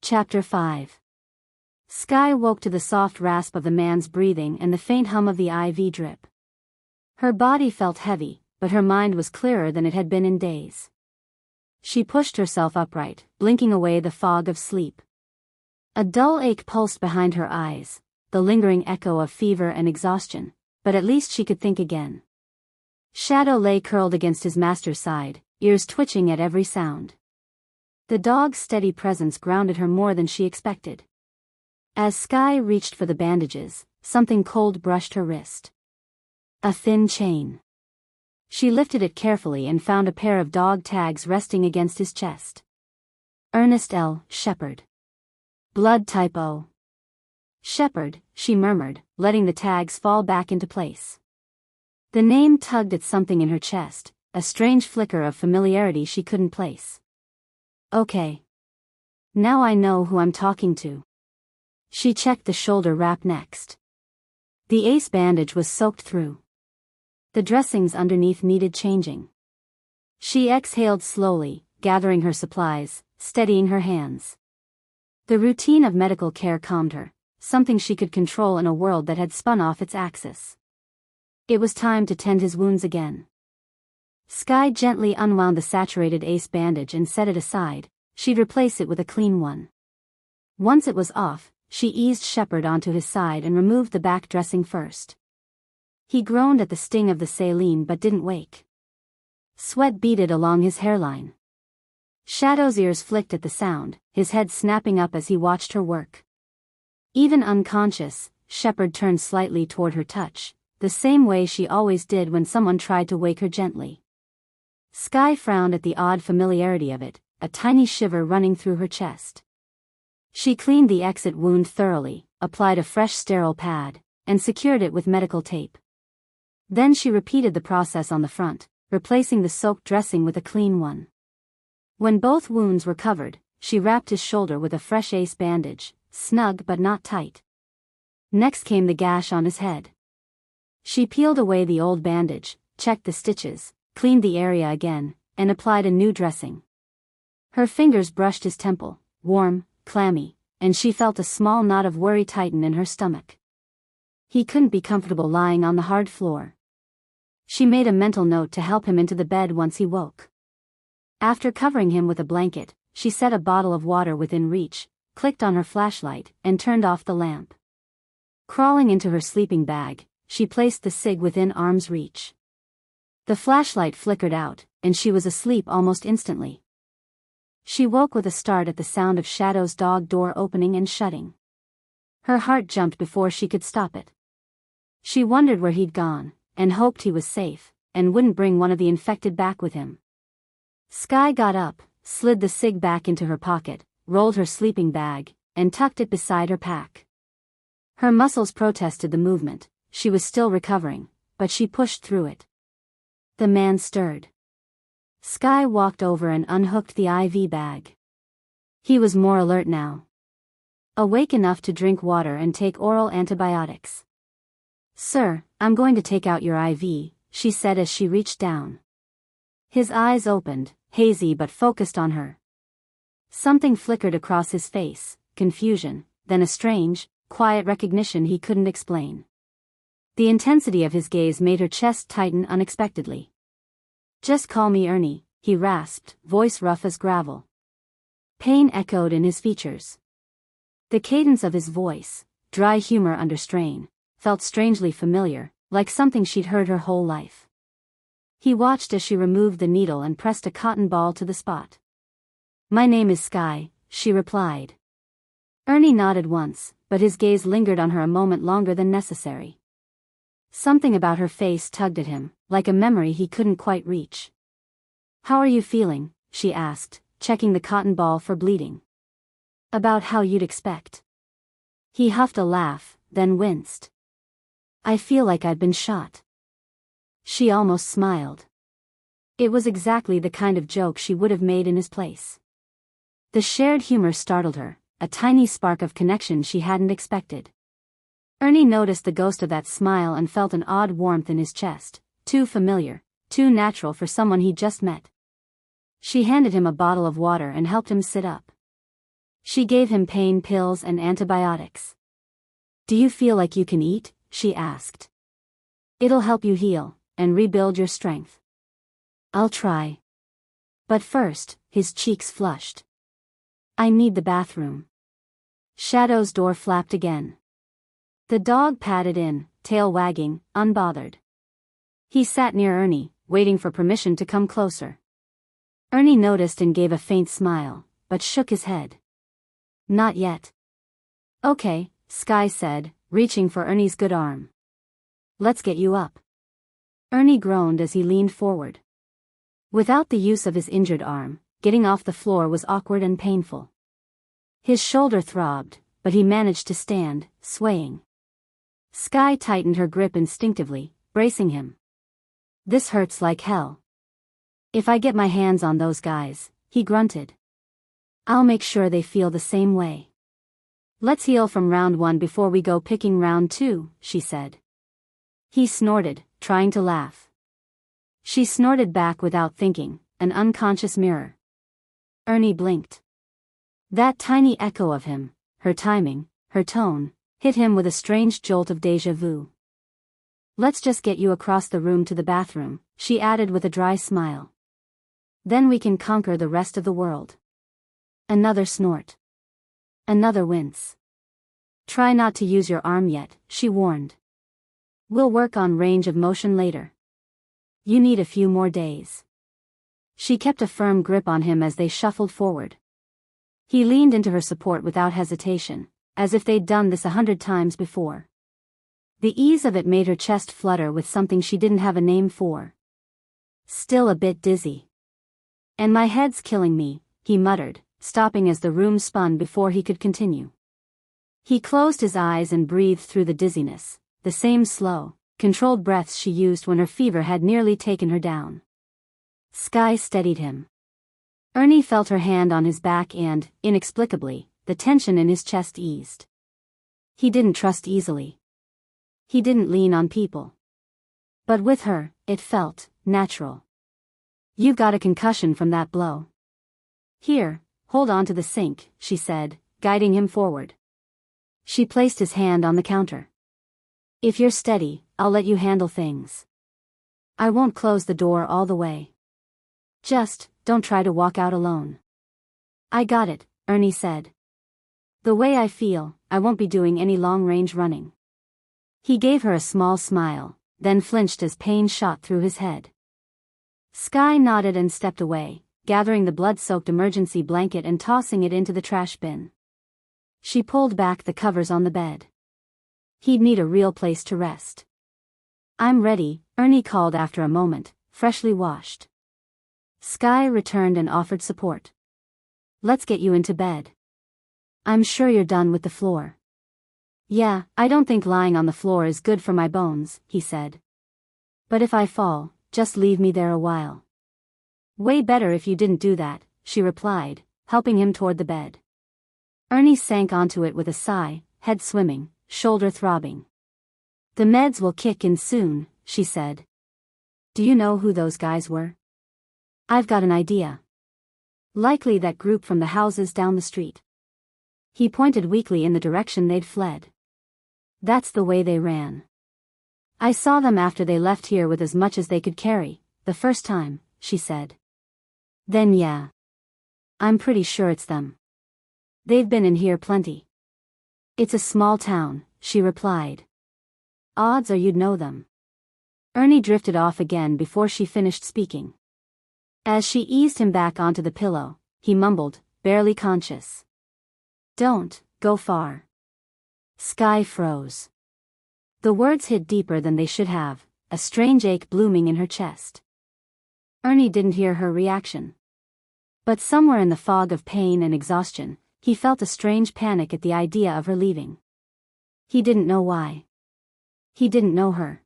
Chapter 5. Sky woke to the soft rasp of the man's breathing and the faint hum of the IV drip. Her body felt heavy, but her mind was clearer than it had been in days. She pushed herself upright, blinking away the fog of sleep. A dull ache pulsed behind her eyes, the lingering echo of fever and exhaustion, but at least she could think again. Shadow lay curled against his master's side, ears twitching at every sound. The dog's steady presence grounded her more than she expected. As Sky reached for the bandages, something cold brushed her wrist. A thin chain. She lifted it carefully and found a pair of dog tags resting against his chest. Ernest L. Shepard. Blood type O. Shepard, she murmured, letting the tags fall back into place. The name tugged at something in her chest, a strange flicker of familiarity she couldn't place. Okay. Now I know who I'm talking to. She checked the shoulder wrap next. The ace bandage was soaked through. The dressings underneath needed changing. She exhaled slowly, gathering her supplies, steadying her hands. The routine of medical care calmed her, something she could control in a world that had spun off its axis. It was time to tend his wounds again. Sky gently unwound the saturated ace bandage and set it aside. She'd replace it with a clean one. Once it was off, she eased Shepard onto his side and removed the back dressing first. He groaned at the sting of the saline but didn't wake. Sweat beaded along his hairline. Shadow's ears flicked at the sound, his head snapping up as he watched her work. Even unconscious, Shepard turned slightly toward her touch, the same way she always did when someone tried to wake her gently. Sky frowned at the odd familiarity of it, a tiny shiver running through her chest. She cleaned the exit wound thoroughly, applied a fresh sterile pad, and secured it with medical tape. Then she repeated the process on the front, replacing the soaked dressing with a clean one. When both wounds were covered, she wrapped his shoulder with a fresh ace bandage, snug but not tight. Next came the gash on his head. She peeled away the old bandage, checked the stitches, cleaned the area again, and applied a new dressing. Her fingers brushed his temple, warm, clammy, and she felt a small knot of worry tighten in her stomach. He couldn't be comfortable lying on the hard floor. She made a mental note to help him into the bed once he woke. After covering him with a blanket, she set a bottle of water within reach, clicked on her flashlight, and turned off the lamp. Crawling into her sleeping bag, she placed the cig within arm's reach. The flashlight flickered out, and she was asleep almost instantly. She woke with a start at the sound of Shadow's dog door opening and shutting. Her heart jumped before she could stop it. She wondered where he'd gone, and hoped he was safe, and wouldn't bring one of the infected back with him. Sky got up, slid the cig back into her pocket, rolled her sleeping bag, and tucked it beside her pack. Her muscles protested the movement. She was still recovering, but she pushed through it. The man stirred. Sky walked over and unhooked the IV bag. He was more alert now. Awake enough to drink water and take oral antibiotics. "Sir, I'm going to take out your IV," she said as she reached down. His eyes opened, hazy but focused on her. Something flickered across his face, confusion, then a strange, quiet recognition he couldn't explain. The intensity of his gaze made her chest tighten unexpectedly. "Just call me Ernie," he rasped, voice rough as gravel. Pain echoed in his features. The cadence of his voice, dry humor under strain, felt strangely familiar, like something she'd heard her whole life. He watched as she removed the needle and pressed a cotton ball to the spot. "My name is Sky," she replied. Ernie nodded once, but his gaze lingered on her a moment longer than necessary. Something about her face tugged at him, like a memory he couldn't quite reach. "How are you feeling?" she asked, checking the cotton ball for bleeding. "About how you'd expect." He huffed a laugh, then winced. "I feel like I've been shot." She almost smiled. It was exactly the kind of joke she would have made in his place. The shared humor startled her, a tiny spark of connection she hadn't expected. Ernie noticed the ghost of that smile and felt an odd warmth in his chest, too familiar, too natural for someone he'd just met. She handed him a bottle of water and helped him sit up. She gave him pain pills and antibiotics. "Do you feel like you can eat?" she asked. "It'll help you heal and rebuild your strength." "I'll try. But first," his cheeks flushed. "I need the bathroom." Shadow's door flapped again. The dog padded in, tail wagging, unbothered. He sat near Ernie, waiting for permission to come closer. Ernie noticed and gave a faint smile, but shook his head. "Not yet." "Okay," Sky said, reaching for Ernie's good arm. "Let's get you up." Ernie groaned as he leaned forward. Without the use of his injured arm, getting off the floor was awkward and painful. His shoulder throbbed, but he managed to stand, swaying. Sky tightened her grip instinctively, bracing him. "This hurts like hell." "If I get my hands on those guys," he grunted. "I'll make sure they feel the same way." "Let's heal from round 1 before we go picking round 2, she said. He snorted, trying to laugh. She snorted back without thinking, an unconscious mirror. Ernie blinked. That tiny echo of him, her timing, her tone, hit him with a strange jolt of déjà vu. "Let's just get you across the room to the bathroom," she added with a dry smile. "Then we can conquer the rest of the world." Another snort. Another wince. "Try not to use your arm yet," she warned. "We'll work on range of motion later. You need a few more days." She kept a firm grip on him as they shuffled forward. He leaned into her support without hesitation, as if they'd done this 100 times before. The ease of it made her chest flutter with something she didn't have a name for. "Still a bit dizzy. And my head's killing me," he muttered, stopping as the room spun before he could continue. He closed his eyes and breathed through the dizziness, the same slow, controlled breaths she used when her fever had nearly taken her down. Sky steadied him. Ernie felt her hand on his back and, inexplicably, the tension in his chest eased. He didn't trust easily. He didn't lean on people. But with her, it felt natural. "You got a concussion from that blow. Here, hold on to the sink," she said, guiding him forward. She placed his hand on the counter. "If you're steady, I'll let you handle things. I won't close the door all the way. Just, don't try to walk out alone." "I got it," Ernie said. "The way I feel, I won't be doing any long-range running." He gave her a small smile, then flinched as pain shot through his head. Sky nodded and stepped away, gathering the blood-soaked emergency blanket and tossing it into the trash bin. She pulled back the covers on the bed. He'd need a real place to rest. "I'm ready," Ernie called after a moment, freshly washed. Sky returned and offered support. "Let's get you into bed. I'm sure you're done with the floor." "Yeah, I don't think lying on the floor is good for my bones," he said. "But if I fall, just leave me there a while." "Way better if you didn't do that," she replied, helping him toward the bed. Ernie sank onto it with a sigh, head swimming, shoulder throbbing. "The meds will kick in soon," she said. "Do you know who those guys were?" "I've got an idea. Likely that group from the houses down the street." He pointed weakly in the direction they'd fled. "That's the way they ran. I saw them after they left here with as much as they could carry, the first time," she said. "Then yeah. I'm pretty sure it's them. They've been in here plenty." "It's a small town," she replied. "Odds are you'd know them." Ernie drifted off again before she finished speaking. As she eased him back onto the pillow, he mumbled, barely conscious. "Don't go far." Sky froze. The words hit deeper than they should have, a strange ache blooming in her chest. Ernie didn't hear her reaction. But somewhere in the fog of pain and exhaustion, he felt a strange panic at the idea of her leaving. He didn't know why. He didn't know her.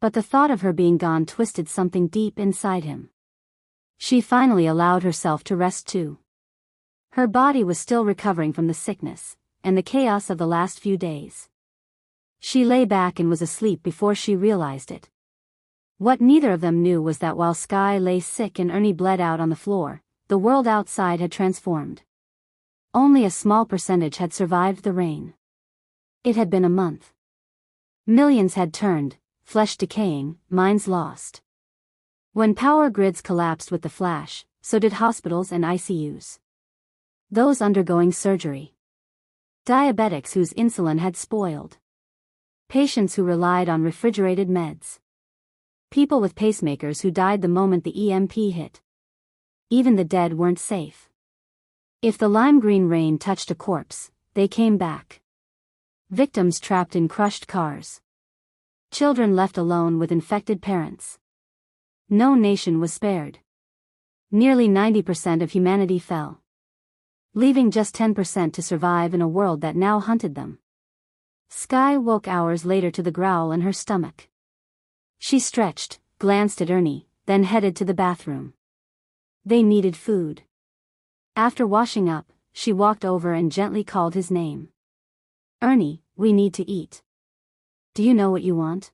But the thought of her being gone twisted something deep inside him. She finally allowed herself to rest too. Her body was still recovering from the sickness and the chaos of the last few days. She lay back and was asleep before she realized it. What neither of them knew was that while Sky lay sick and Ernie bled out on the floor, the world outside had transformed. Only a small percentage had survived the rain. It had been a month. Millions had turned, flesh decaying, minds lost. When power grids collapsed with the flash, so did hospitals and ICUs. Those undergoing surgery. Diabetics whose insulin had spoiled. Patients who relied on refrigerated meds. People with pacemakers who died the moment the EMP hit. Even the dead weren't safe. If the lime green rain touched a corpse, they came back. Victims trapped in crushed cars. Children left alone with infected parents. No nation was spared. Nearly 90% of humanity fell, leaving just 10% to survive in a world that now hunted them. Skye woke hours later to the growl in her stomach. She stretched, glanced at Ernie, then headed to the bathroom. They needed food. After washing up, she walked over and gently called his name. Ernie, we need to eat. Do you know what you want?